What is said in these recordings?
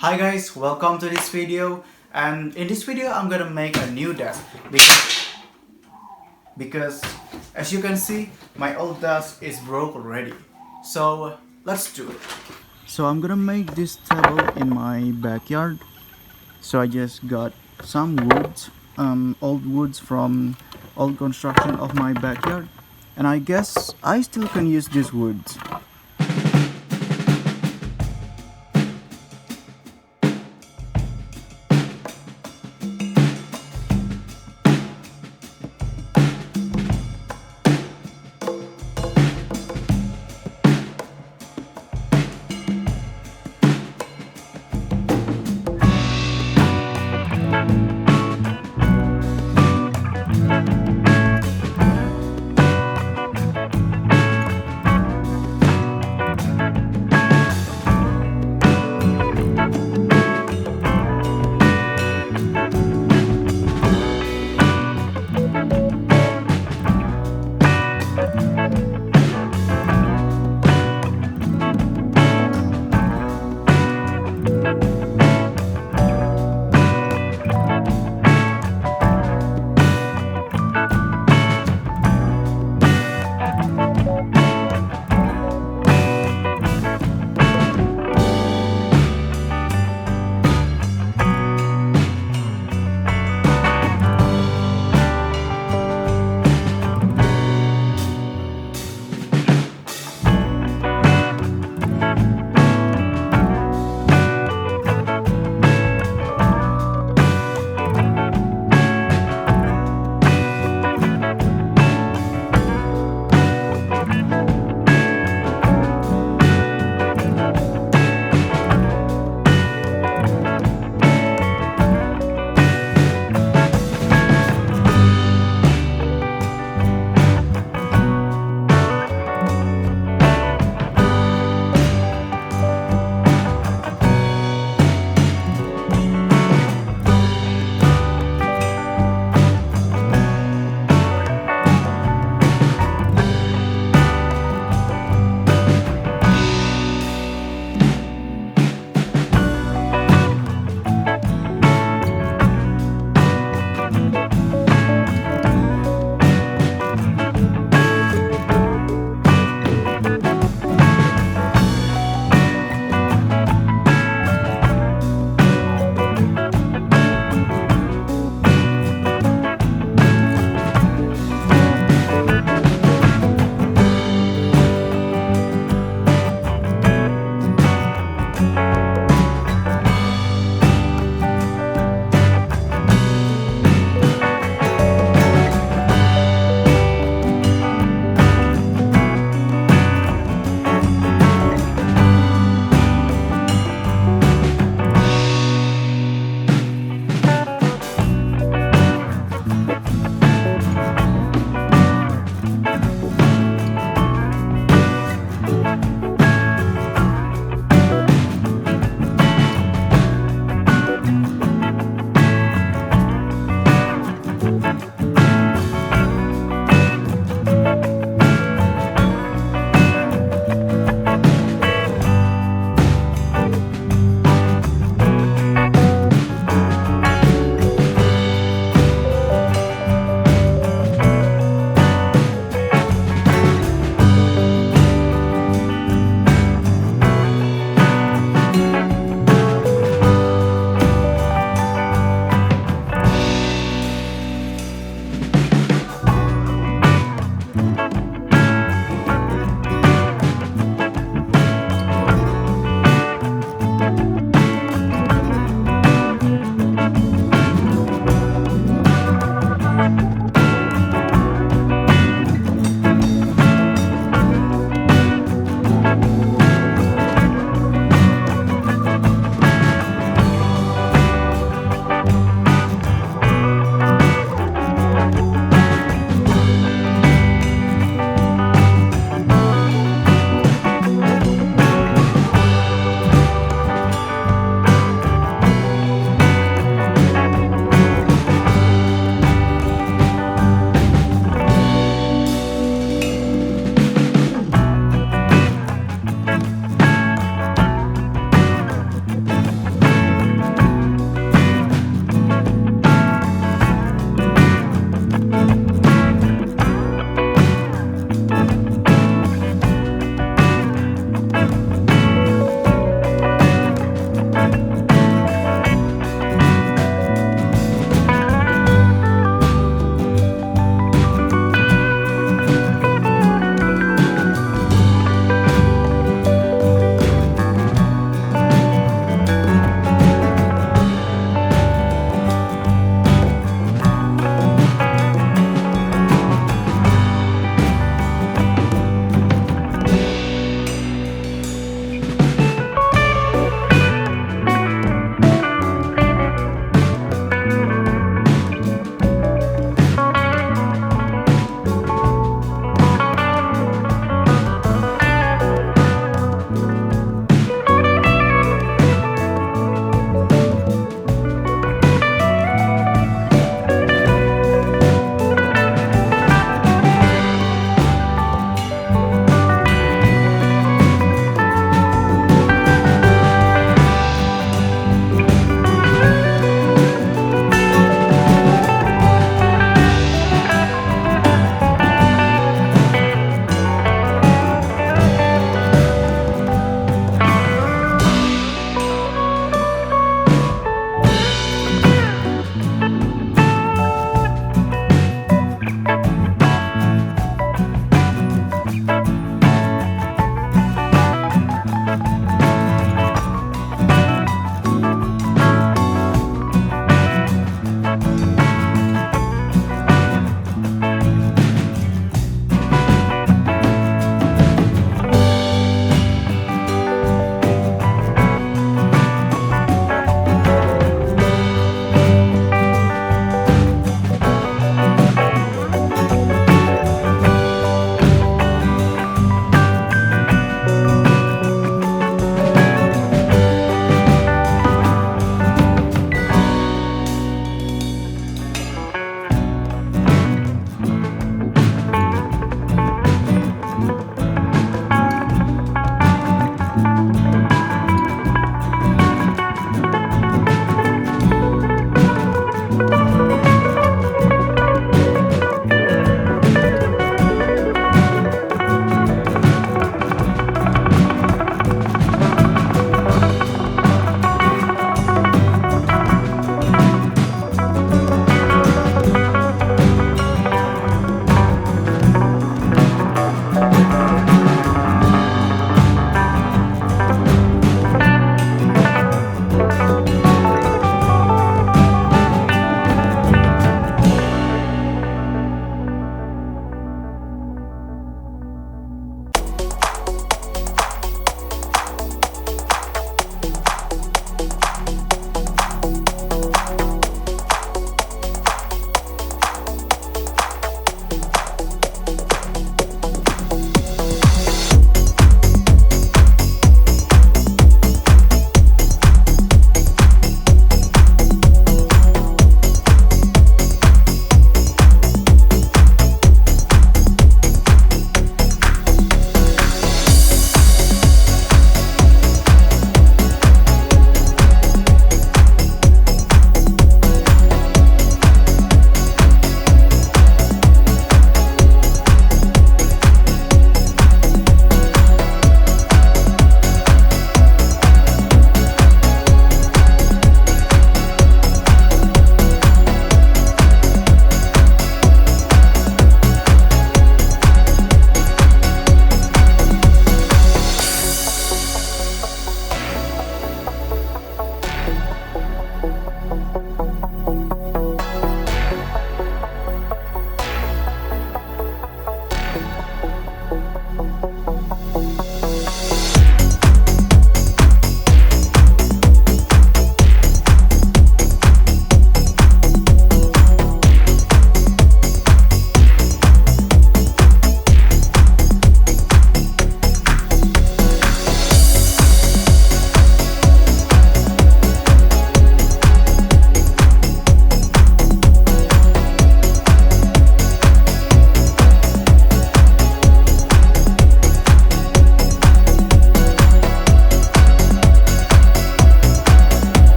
Hi guys, welcome to this video. And in this video I'm gonna make a new desk because as you can see my old desk is broke already. So let's do it. So I'm gonna make this table in my backyard. So I just got some woods, old woods from old construction of my backyard, and I guess I still can use these woods.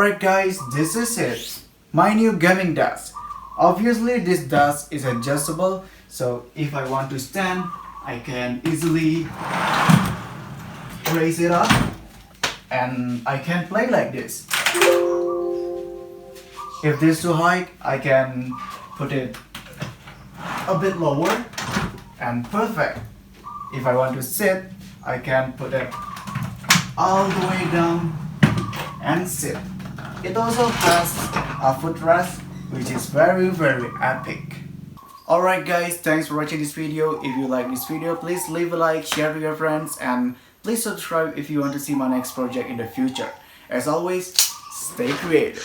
Alright guys, this is it. My new gaming desk. Obviously this desk is adjustable, so if I want to stand, I can easily raise it up and I can play like this. If this is too high, I can put it a bit lower and perfect. If I want to sit, I can put it all the way down and sit. It also has a footrest, which is very epic. Alright guys, thanks for watching this video. If you like this video, please leave a like, share with your friends, and please subscribe if you want to see my next project in the future. As always, stay creative.